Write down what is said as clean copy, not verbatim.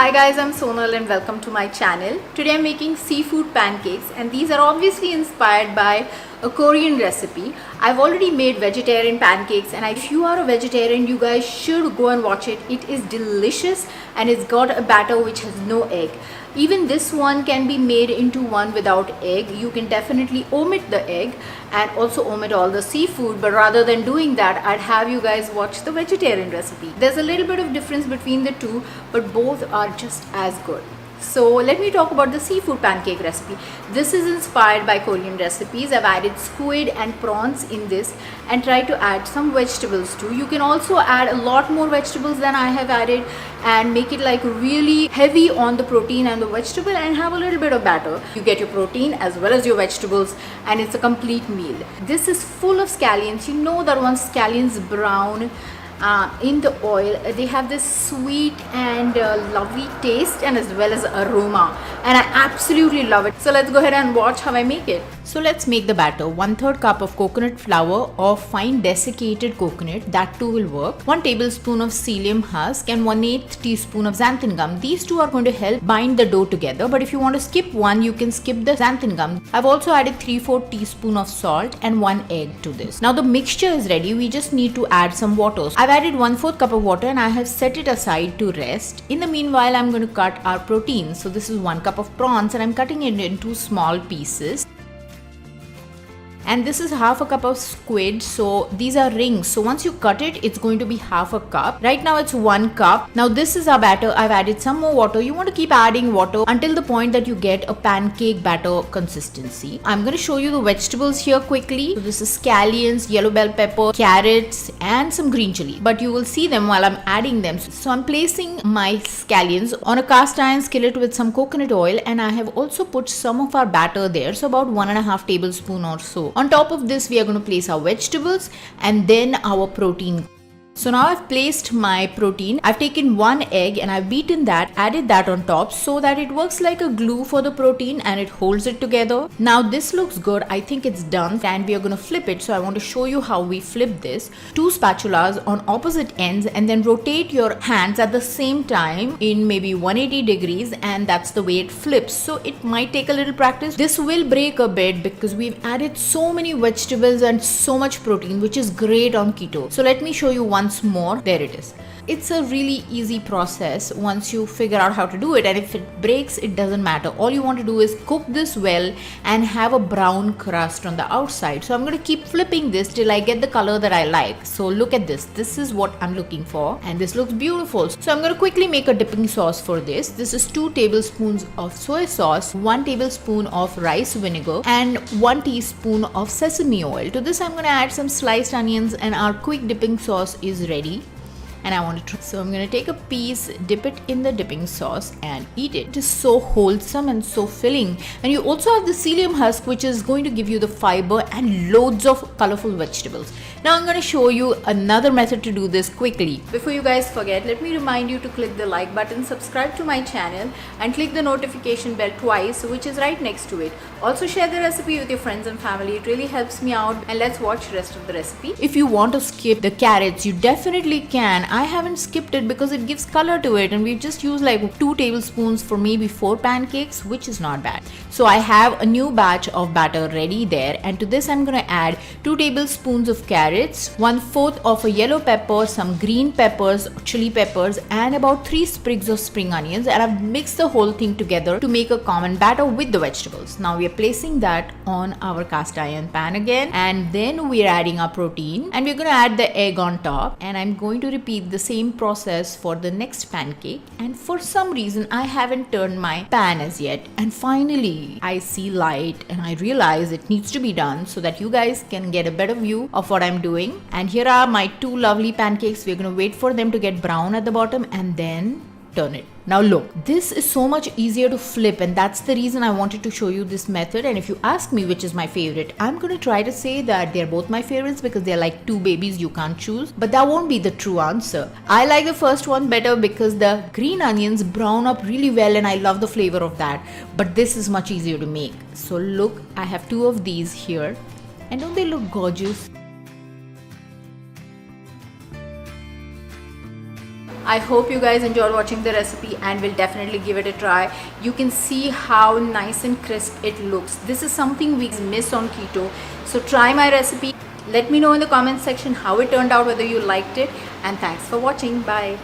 Hi guys, I'm Sonal and welcome to my channel. Today I'm making seafood pancakes and these are obviously inspired by a Korean recipe. I've already made vegetarian pancakes and if you are a vegetarian, you guys should go and watch it. It is delicious and it's got a batter which has no egg. Even this one can be made into one without egg. You can definitely omit the egg and also omit all the seafood, but rather than doing that, I'd have you guys watch the vegetarian recipe. There's a little bit of difference between the two, but both are just as good. So let me talk about the seafood pancake recipe. This is inspired by Korean recipes. I've added squid and prawns in this and try to add some vegetables too. You can also add a lot more vegetables than I have added and make it like really heavy on the protein and the vegetable and have a little bit of batter. You get your protein as well as your vegetables and it's a complete meal. This is full of scallions. You know that once scallions brown in the oil, they have this sweet and lovely taste and as well as aroma, and I absolutely love it. So let's go ahead and watch how I make it. So let's make the batter. 1/3 cup of coconut flour or fine desiccated coconut, that too will work. 1 tablespoon of psyllium husk and 1/8 teaspoon of xanthan gum. These two are going to help bind the dough together, but if you want to skip one, you can skip the xanthan gum. I've also added 3/4 teaspoon of salt and 1 egg to this. Now the mixture is ready. We just need to add some water. I've added 1/4 cup of water and I have set it aside to rest. In the meanwhile, I'm going to cut our protein. So this is 1 cup of prawns and I'm cutting it into small pieces. And this is half a cup of squid, so these are rings, so once you cut it, it's going to be half a cup. Right now it's 1 cup. Now this is our batter. I've added some more water. You want to keep adding water until the point that you get a pancake batter consistency. I'm going to show you the vegetables here quickly. So this is scallions, yellow bell pepper, carrots and some green chilli, but you will see them while I'm adding them. So I'm placing my scallions on a cast iron skillet with some coconut oil, and I have also put some of our batter there, so about 1.5 tablespoon or so. On top of this, we are going to place our vegetables and then our protein. So now I've placed my protein. I've taken 1 egg and I've beaten that, added that on top so that it works like a glue for the protein and it holds it together. Now this looks good. I think it's done and we are going to flip it. So I want to show you how we flip this. 2 spatulas on opposite ends and then rotate your hands at the same time in maybe 180 degrees, and that's the way it flips. So it might take a little practice. This will break a bit because we've added so many vegetables and so much protein, which is great on keto. So let me show you once more. There it is. It's a really easy process once you figure out how to do it, and if it breaks, it doesn't matter. All you want to do is cook this well and have a brown crust on the outside. So I'm going to keep flipping this till I get the color that I like. So look at this. This is what I'm looking for and this looks beautiful. So I'm going to quickly make a dipping sauce for this. This is 2 tablespoons of soy sauce, 1 tablespoon of rice vinegar and 1 teaspoon of sesame oil. To this I'm going to add some sliced onions and our quick dipping sauce is ready. And I want to try. So I'm going to take a piece, dip it in the dipping sauce and eat it. It is so wholesome and so filling. And you also have the psyllium husk, which is going to give you the fiber and loads of colorful vegetables. Now I'm going to show you another method to do this quickly. Before you guys forget, let me remind you to click the like button, subscribe to my channel and click the notification bell twice, which is right next to it. Also share the recipe with your friends and family. It really helps me out, and let's watch the rest of the recipe. If you want to skip the carrots, you definitely can. I haven't skipped it because it gives color to it, and we've just used like 2 tablespoons for maybe 4 pancakes, which is not bad. So I have a new batch of batter ready there, and to this I'm going to add 2 tablespoons of carrots, 1/4 of a yellow pepper, some green peppers, chili peppers and about 3 sprigs of spring onions, and I've mixed the whole thing together to make a common batter with the vegetables. Now we are placing that on our cast iron pan again, and then we are adding our protein and we're going to add the egg on top, and I'm going to repeat the same process for the next pancake. And for some reason I haven't turned my pan as yet, and finally I see light and I realize it needs to be done so that you guys can get a better view of what I'm doing. And here are my 2 lovely pancakes. We're going to wait for them to get brown at the bottom and then turn it. Now look, this is so much easier to flip, and that's the reason I wanted to show you this method. And if you ask me which is my favorite, I'm going to try to say that they're both my favorites because they're like 2 babies, you can't choose, but that won't be the true answer. I like the first one better because the green onions brown up really well and I love the flavor of that, but this is much easier to make. So look, I have 2 of these here, and don't they look gorgeous? I hope you guys enjoyed watching the recipe and will definitely give it a try. You can see how nice and crisp it looks. This is something we miss on keto. So try my recipe. Let me know in the comment section how it turned out, whether you liked it, and thanks for watching. Bye.